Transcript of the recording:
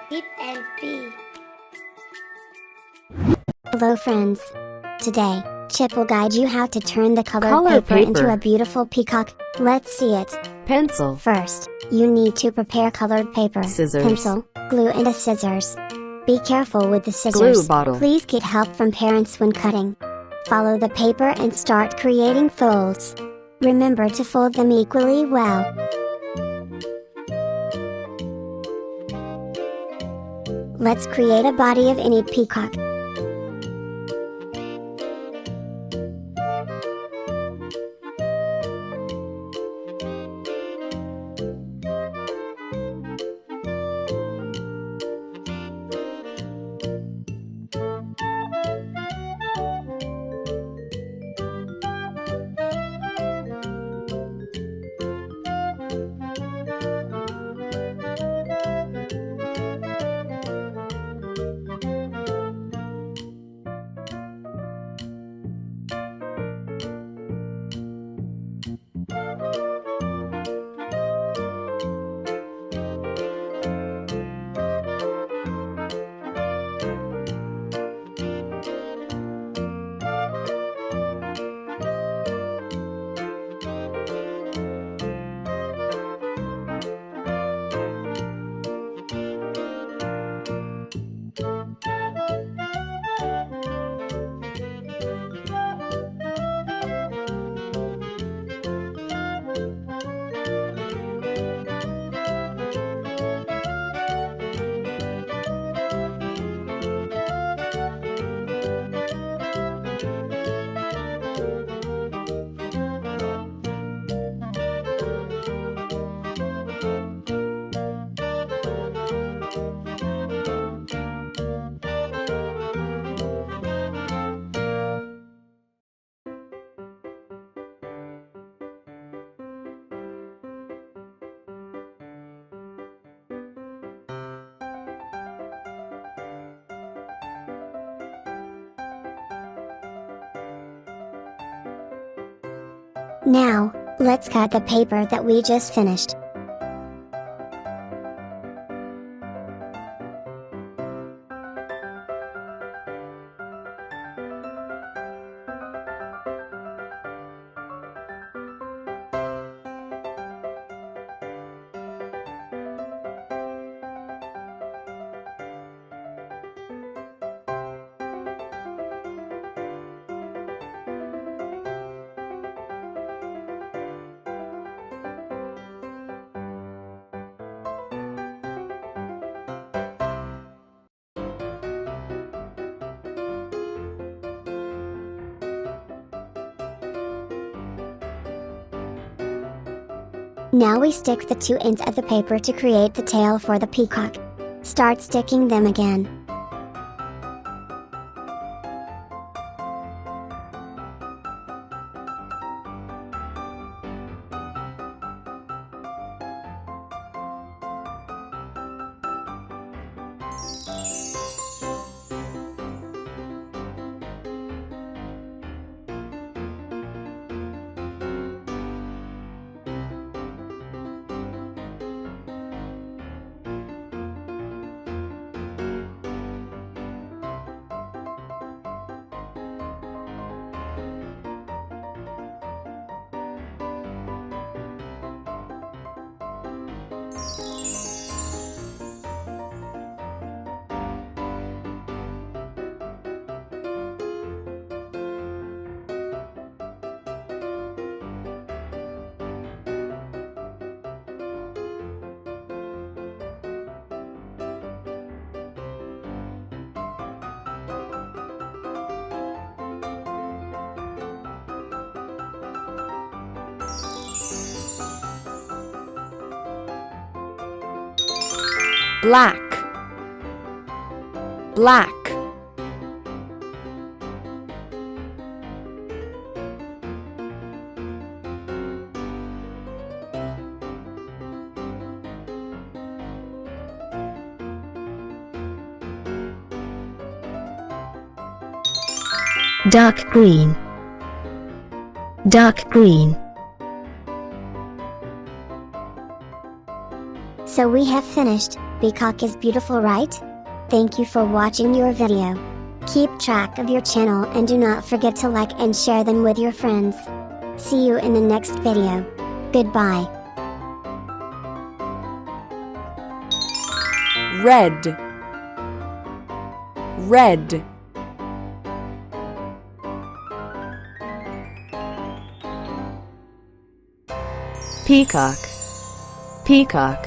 Pip and P. Hello friends. Today, Chip will guide you how to turn the colored Color paper into a beautiful peacock. Let's see it. Pencil. First, you need to prepare colored paper, Scissors. pencil, glue and a scissors. Be careful with the Glue scissors. bottle. Please get help from parents when cutting. Follow the paper and start creating folds. Remember to fold them equally well. Let's create a body of any peacock. Now, let's cut the paper that we just finished. Now we stick the two ends of the paper to create the tail for the peacock. Start sticking them again. Black. Black. Dark green. Dark green. So we have finished. peacock is beautiful, right? Thank you for watching your video. Keep track of your channel and do not forget to like and share them with your friends. See you in the next video. Goodbye. Red. Red. Peacock. Peacock.